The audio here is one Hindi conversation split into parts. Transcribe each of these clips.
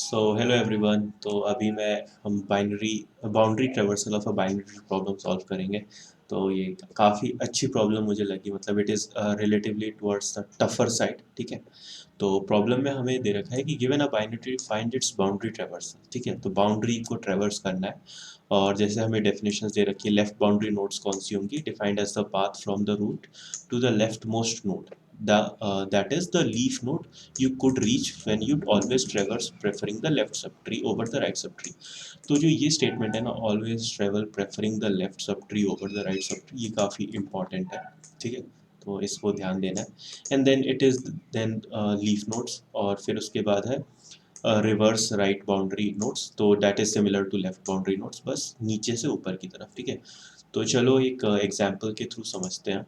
Hello everyone. तो अभी मैं हम boundary traversal of a binary problem solve करेंगे। तो ये काफ़ी अच्छी प्रॉब्लम मुझे लगी, मतलब it is relatively towards the tougher side. ठीक है, तो प्रॉब्लम में हमें दे रखा है कि given a binary find its boundary traversal. ठीक है, तो बाउंड्री को ट्रेवर्स करना है। और जैसे हमें डेफिनेशंस दे रखी है, लेफ्ट बाउंड्री नोड्स कौन सी होंगी, defined as the path from the root to the leftmost node, that is the leaf node you could reach when you always traverse preferring the left subtree over the right subtree। तो जो ये स्टेटमेंट है ना, always travel preferring the left subtree over the right subtree, ये काफ़ी इंपॉर्टेंट है। ठीक है, तो इसको ध्यान देना है। And then it is then leaf nodes, और फिर उसके बाद है रिवर्स राइट बाउंड्री नोड्स। तो that is similar to left boundary nodes, बस नीचे से ऊपर की तरफ। ठीक है, तो चलो एक एग्जाम्पल के थ्रू समझते हैं।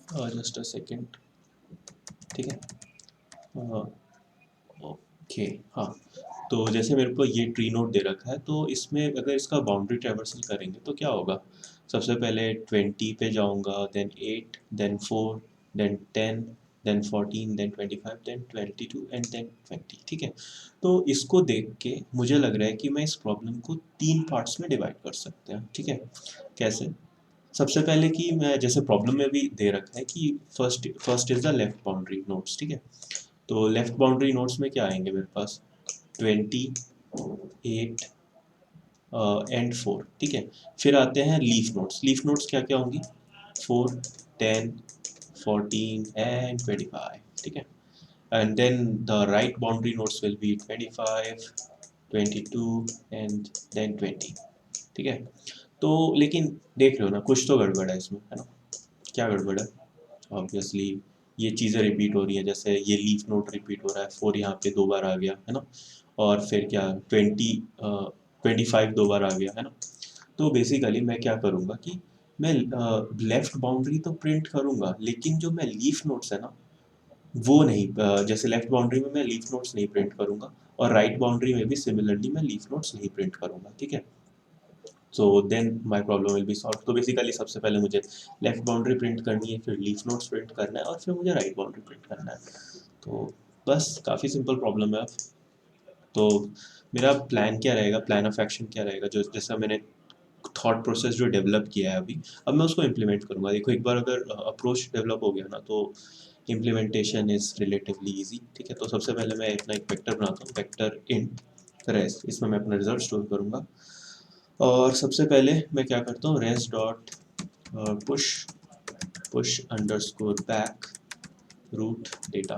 Just a second. ठीक है, ओके। हाँ, तो जैसे मेरे को ये ट्री नोड दे रखा है, तो इसमें अगर इसका बाउंड्री ट्रेवर्सल करेंगे तो क्या होगा। सबसे पहले 20 पे जाऊंगा, then 8, then 4, then 10, then 14, then 25, then 22 and then 20। ठीक है, तो इसको देख के मुझे लग रहा है कि मैं इस प्रॉब्लम को 3 पार्ट्स में डिवाइड कर सकते हैं। ठीक है, कैसे। सबसे पहले कि मैं जैसे प्रॉब्लम में भी दे रखा है कि first first is the left boundary nodes. ठीक है, तो लेफ्ट बाउंड्री नोड्स में क्या आएंगे मेरे पास, 20, 8 एंड 4। ठीक है, फिर आते हैं लीफ नोड्स। लीफ नोड्स क्या क्या होंगी, 4, 10, 14 एंड 25। ठीक है, and then the right boundary nodes will be 25, 22 and then 20। ठीक है, तो लेकिन देख लो ना, कुछ तो गड़बड़ है इसमें, है ना। क्या गड़बड़ है, ऑब्वियसली ये चीज़ें रिपीट हो रही हैं। जैसे ये लीफ नोड रिपीट हो रहा है, 4 यहाँ पे 2 बार आ गया, है ना। और फिर क्या, 25 2 बार आ गया, है ना। तो बेसिकली मैं क्या करूँगा कि मैं लेफ्ट बाउंड्री तो प्रिंट करूँगा, लेकिन जो मैं लीफ नोड्स है ना, वो नहीं। जैसे लेफ्ट बाउंड्री में मैं लीफ नोड्स नहीं प्रिंट करूँगा, और राइट बाउंड्री में भी सिमिलरली मैं लीफ नोड्स नहीं प्रिंट करूँगा। ठीक है, so then my problem will be solve. तो बेसिकली सबसे पहले मुझे लेफ्ट बाउंड्री प्रिंट करनी है, फिर लीफ नोट्स प्रिंट करना है, और फिर मुझे राइट बाउंड्री प्रिंट करना है। तो बस काफ़ी सिंपल प्रॉब्लम है अब। तो मेरा प्लान क्या रहेगा, प्लान ऑफ एक्शन क्या रहेगा, जो जैसा मैंने थॉट प्रोसेस जो डेवलप किया है अभी, अब मैं उसको इम्प्लीमेंट करूँगा। देखो, एक बार अगर अप्रोच डेवलप हो गया ना, तो इम्प्लीमेंटेशन इज़ रिलेटिवली ईजी। ठीक है, तो सबसे पहले मैं अपना एक वेक्टर बनाता हूँ, वेक्टर इंट रेस। इसमें मैं अपना रिजल्ट स्टोर करूँगा, और सबसे पहले मैं क्या करता हूँ, res dot push push underscore back root data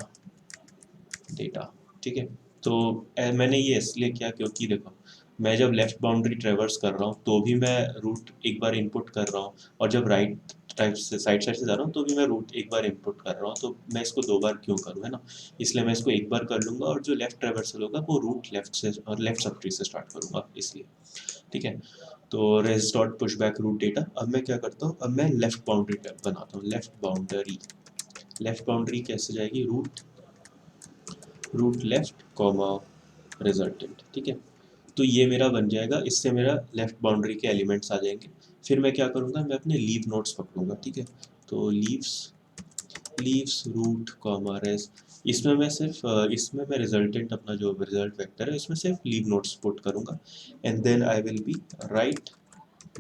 data. ठीक है, तो मैंने ये इसलिए किया क्योंकि देखो, मैं जब लेफ्ट बाउंड्री ट्रेवर्स कर रहा हूँ तो भी मैं रूट एक बार इनपुट कर रहा हूँ, और जब राइट टाइप से साइड साइड से जा रहा हूँ तो भी मैं रूट एक बार इनपुट कर रहा हूँ। तो मैं इसको 2 बार क्यों करूँ, है ना। इसलिए मैं इसको एक बार कर लूँगा, और जो लेफ्ट ट्रेवर्सल होगा वो रूट लेफ्ट से और लेफ्ट सब ट्री से स्टार्ट करूँगा, इसलिए। ठीक है, तो res dot push back root data. अब मैं क्या करता हूँ, अब मैं लेफ्ट बाउंड्री बनाता हूँ। लेफ्ट बाउंड्री कैसे जाएगी, रूट लेफ्ट कॉमा रिजल्टेंट। ठीक है, तो ये मेरा बन जाएगा, इससे मेरा लेफ्ट बाउंड्री के एलिमेंट्स आ जाएंगे। फिर मैं क्या करूँगा, मैं अपने लीव नोट्स पकड़ूंगा। ठीक है, तो लीव्स रूट कॉमा रेस। इसमें मैं रिजल्टेंट, अपना जो रिजल्ट वेक्टर है, इसमें सिर्फ लीव नोट्स पुट करूँगा। And then I will be right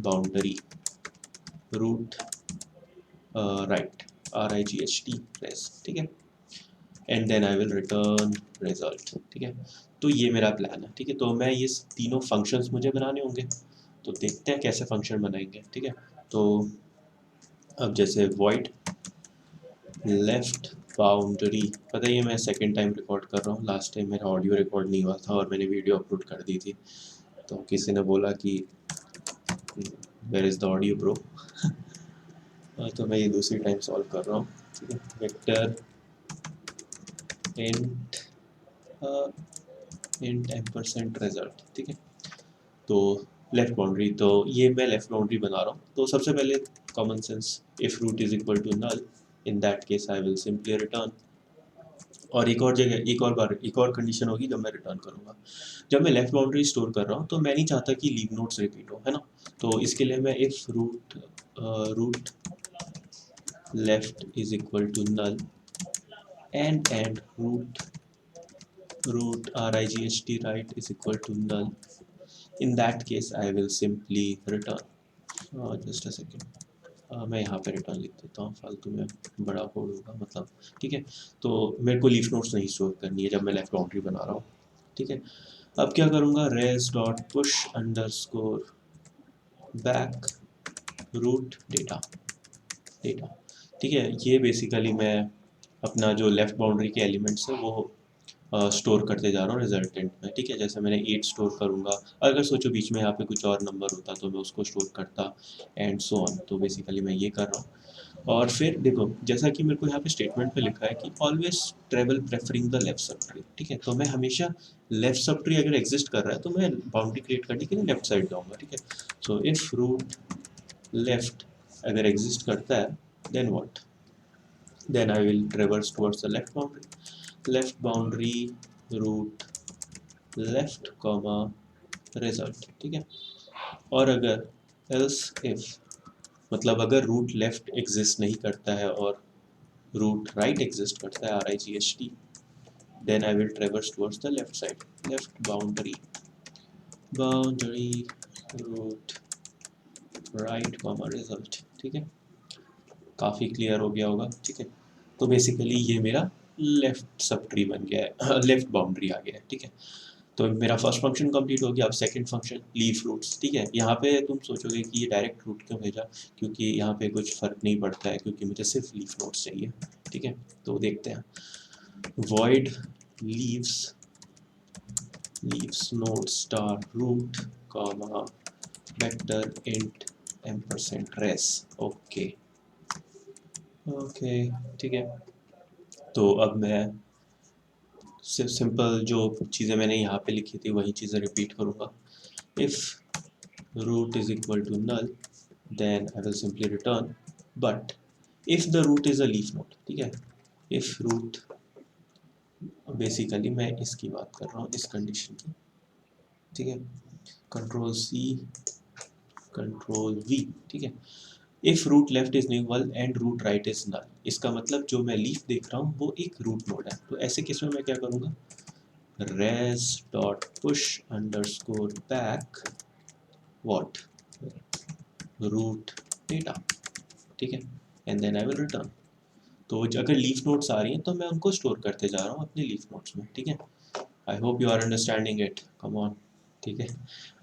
boundary root right RIGHT res. ठीक है, and then I will return result. ठीक है, तो ये मेरा प्लान है। ठीक है, तो मैं ये तीनों फंक्शंस मुझे बनाने होंगे, तो देखते हैं कैसे फंक्शन बनाएंगे। ठीक है, तो अब जैसे void लेफ्ट बाउंड्री, पता है ये मैं सेकेंड टाइम रिकॉर्ड कर रहा हूँ, लास्ट टाइम मेरा ऑडियो रिकॉर्ड नहीं हुआ था और मैंने वीडियो अपलोड कर दी थी। तो किसी ने बोला कि where is the audio bro. तो मैं ये दूसरी टाइम सॉल्व कर रहा हूँ। ठीक है, vector int int ampersand result. ठीक है, तो लेफ्ट बाउंड्री, तो ये मैं लेफ्ट बाउंड्री बना रहा हूँ। तो सबसे पहले common sense, if root is equal to null, in that case I will simply return. और एक और जगह, एक और कंडीशन होगी जब मैं रिटर्न करूँगा। जब मैं लेफ्ट बाउंड्री स्टोर कर रहा हूँ तो मैं नहीं चाहता कि लीव नोट्स रिपीट हो, है ना। तो इसके लिए मैं if root left is equal to null and root root RIGHT right is equal to null. In that case I will simply return just a second मैं यहाँ पे रिटर्न लिख देता हूँ, फालतू में बड़ा कोड होगा मतलब, ठीक है। तो मेरे को लीफ नोट्स नहीं स्टोर करनी है जब मैं लेफ्ट बाउंड्री बना रहा हूँ, ठीक है। अब क्या करूँगा, res dot push underscore back root data, ठीक है। ये बेसिकली मैं अपना जो लेफ्ट बाउंड्री के एलिमेंट्स है वो स्टोर करते जा रहा हूँ रिजल्टेंट में, ठीक है। जैसे मैंने 8 स्टोर करूँगा, अगर सोचो बीच में यहाँ पे कुछ और नंबर होता तो मैं उसको स्टोर करता एंड सो ऑन। तो बेसिकली मैं ये कर रहा हूँ। और फिर देखो जैसा कि मेरे को यहाँ पे स्टेटमेंट पे लिखा है कि always travel preferring the left sub tree, ठीक है। तो मैं हमेशा लेफ्ट सब ट्री अगर एग्जिस्ट कर रहा है तो मैं बाउंड्री क्रिएट करने के लिए लेफ्ट साइड जाऊँगा, ठीक है। सो इफ रूट लेफ्ट अगर एग्जिस्ट करता है then what, then I will traverse towards the left boundary root left comma result, ठीक है। और अगर else if मतलब अगर रूट लेफ्ट एग्जिस्ट नहीं करता है और रूट राइट एग्जिस्ट करता है RIGHT, then I will traverse towards the left side, left boundary root right comma result, ठीक है। काफ़ी क्लियर हो गया होगा, ठीक है। तो बेसिकली ये मेरा लेफ्ट सब ट्री बन गया है, लेफ्ट बाउंड्री आ गया है, ठीक है। तो मेरा फर्स्ट फंक्शन कंप्लीट हो गया। अब सेकंड फंक्शन लीफ रूट्स, ठीक है। यहाँ पे तुम सोचोगे कि ये डायरेक्ट रूट क्यों भेजा, क्योंकि यहाँ पे कुछ फ़र्क नहीं पड़ता है, क्योंकि मुझे सिर्फ लीफ नोट्स चाहिए, ठीक है। तो देखते हैं, void leaves node star root comma vector int &res, okay okay, ठीक है। तो अब मैं सिंपल जो चीज़ें मैंने यहाँ पे लिखी थी वही चीज़ें रिपीट करूँगा। If root is equal to null then I will simply return, but if the root is a leaf node, ठीक है। if root, बेसिकली मैं इसकी बात कर रहा हूँ, इस कंडीशन की, ठीक है। कंट्रोल C कंट्रोल V, ठीक है। If root left is null and root right is null, इसका मतलब जो मैं लीफ देख रहा हूँ वो एक रूट नोड है। तो ऐसे केस में मैं क्या करूँगा, res dot push underscore back what root data, ठीक है, and then I will return. तो अगर लीफ नोट्स आ रही हैं तो मैं उनको स्टोर करते जा रहा हूँ अपने लीफ नोट्स में, ठीक है। I hope you are understanding it, come on, ठीक है।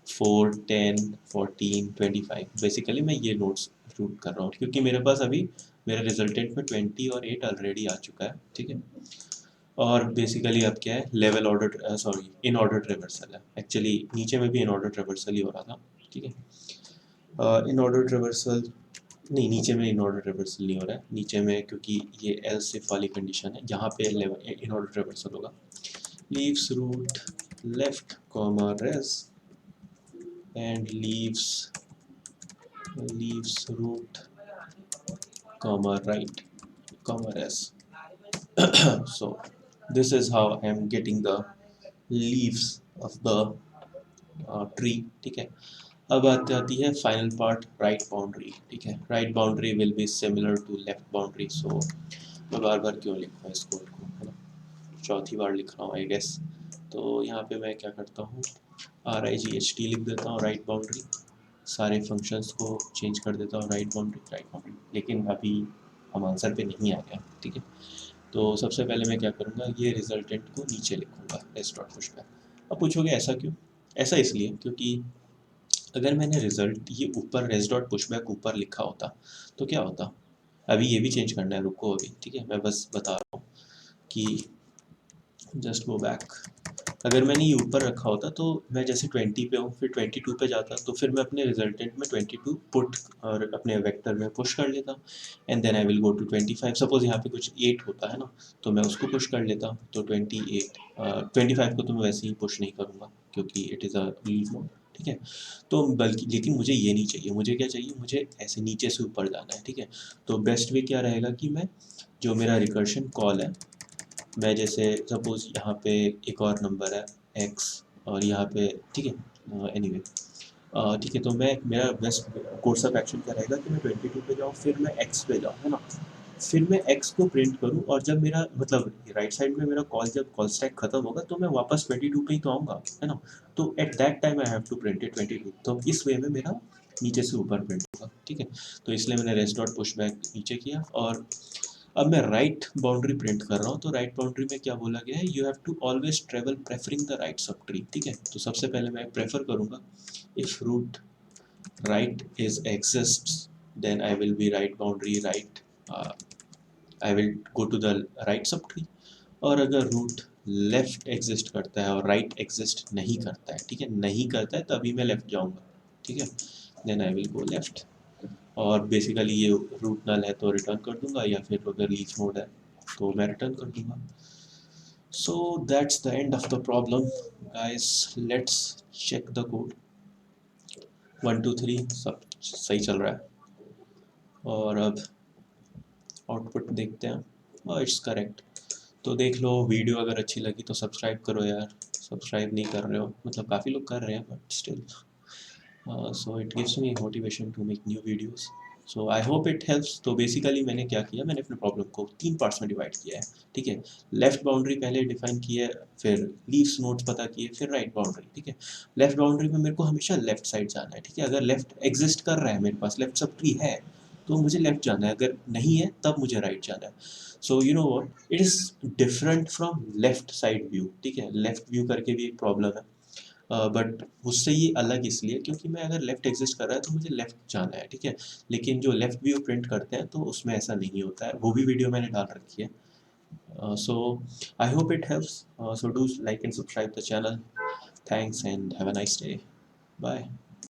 4 10 14 25 बेसिकली मैं ये नोट्स रूट कर रहा हूँ, क्योंकि मेरे पास अभी मेरे रिजल्टेंट में 20 और 8 ऑलरेडी आ चुका है, ठीक है। और बेसिकली अब क्या है, लेवल ऑर्डर सॉरी इन ऑर्डर ट्रेवर्सल है, एक्चुअली नीचे में भी इन ऑर्डर ट्रेवर्सल ही हो रहा था, ठीक है। इन ऑर्डर ट्रेवर्सल नहीं, नीचे में इन ऑर्डर ट्रेवर्सल नहीं हो रहा है, नीचे में क्योंकि ये एल्स इफ वाली कंडीशन है, यहाँ पे लेवल इन ऑर्डर ट्रेवर्सल होगा। Leaves root left comma res and leaves root comma right comma res. So this is how I am getting the leaves of the tree, ठीक है। अब आती है फाइनल पार्ट, राइट बाउंड्री, ठीक है। Right boundary will be similar to left boundary, so मैं बार बार क्यों लिख रहा हूँ इस कोड को, है ना, चौथी बार लिख रहा हूँ आई गेस। तो यहाँ पे मैं क्या करता हूँ, RIGHT लिख देता हूँ राइट बाउंड्री, सारे फंक्शंस को चेंज कर देता हूँ राइट बाउंड्री, लेकिन अभी हम आंसर पे नहीं आ गया, ठीक है। तो सबसे पहले मैं क्या करूँगा, ये रिजल्टेंट को नीचे लिखूँगा res डॉट पुश बैक। अब पूछोगे ऐसा क्यों, ऐसा इसलिए क्योंकि अगर मैंने रिजल्ट ये ऊपर res डॉट पुश बैक ऊपर लिखा होता तो क्या होता, अभी ये भी चेंज करना है, रुको अभी, ठीक है। मैं बस बता रहा हूँ कि जस्ट गो बैक, अगर मैंने ये ऊपर रखा होता तो मैं जैसे 20 पे हूँ फिर 22 पे जाता, तो फिर मैं अपने रिजल्टेंट में 22 पुट और अपने वेक्टर में पुश कर लेता, and then I will go to 25। Suppose यहाँ पे कुछ 8 होता है ना, तो मैं उसको पुश कर लेता, तो 25 को तो मैं वैसे ही पुश नहीं करूँगा क्योंकि it is a leave node, ठीक है। तो बल्कि लेकिन मुझे ये नहीं चाहिए, मुझे क्या चाहिए, मुझे ऐसे नीचे से ऊपर जाना है, ठीक है। तो बेस्ट वे क्या रहेगा कि मैं जो मेरा रिकर्शन कॉल है, मैं जैसे सपोज यहाँ पे एक और नंबर है x और यहाँ पे, ठीक है, एनीवे ठीक है। तो मैं मेरा बेस्ट कोर्स ऑफ एक्शन क्या रहेगा कि मैं 22 पे जाऊँ फिर मैं x पे जाऊँ, है ना। फिर मैं एक्स को प्रिंट करूँ और जब मेरा मतलब राइट साइड में मेरा कॉल जब कॉल स्टैक खत्म होगा तो मैं वापस 22 पे ही तो आऊँगा, है ना? तो at that time I have to print it 22, तो इस वे में मेरा नीचे से ऊपर प्रिंट होगा, ठीक है? तो इसलिए मैंने रेस्ट डॉट पुशबैक नीचे किया और अब मैं राइट बाउंड्री प्रिंट कर रहा हूँ। तो राइट बाउंड्री में क्या बोला गया है, you have to always travel preferring the right subtree, ठीक है? तो सबसे पहले मैं प्रेफर करूँगा if root right is exists, then I will be right boundary right, I will go to the right subtree। और अगर रूट लेफ्ट एग्जिस्ट करता है और राइट एग्जिस्ट नहीं करता है, ठीक है, नहीं करता है तभी मैं लेफ्ट जाऊंगा, ठीक है, then I will go left. और बेसिकली ये रूट नल है तो रिटर्न कर दूंगा, या फिर अगर लीफ नोड है तो मैं रिटर्न कर दूंगा। So that's the end of the problem guys, let's check the code. 1 2 3 सब सही चल रहा है और अब आउटपुट देखते हैं। It's correct. तो देख लो, वीडियो अगर अच्छी लगी तो सब्सक्राइब करो यार, सब्सक्राइब नहीं कर रहे हो, मतलब काफ़ी लोग कर रहे हैं but still, so it gives me motivation to make new videos. So I hope it helps. तो बेसिकली मैंने क्या किया, मैंने अपने प्रॉब्लम को 3 पार्ट्स में डिवाइड किया है, ठीक है? लेफ्ट बाउंड्री पहले डिफाइन की है, फिर लीव्स नोड्स पता किए, फिर राइट बाउंड्री, ठीक है? लेफ्ट बाउंड्री में मेरे को हमेशा लेफ्ट साइड जाना है, ठीक है? अगर लेफ्ट एग्जिस्ट कर रहा है, मेरे पास लेफ्ट सब ट्री है, तो मुझे लेफ्ट जाना है, अगर नहीं है तब मुझे राइट जाना है। So you know what, it is different from left side view, ठीक है? लेफ्ट व्यू करके भी एक प्रॉब्लम है, बट उससे ये अलग इसलिए क्योंकि मैं अगर लेफ्ट एग्जिस्ट कर रहा है तो मुझे लेफ्ट जाना है, ठीक है? लेकिन जो लेफ्ट व्यू प्रिंट करते हैं तो उसमें ऐसा नहीं होता है, वो भी वीडियो मैंने डाल रखी है। So I hope it helps, so do like and subscribe the channel. Thanks and have a nice day. Bye.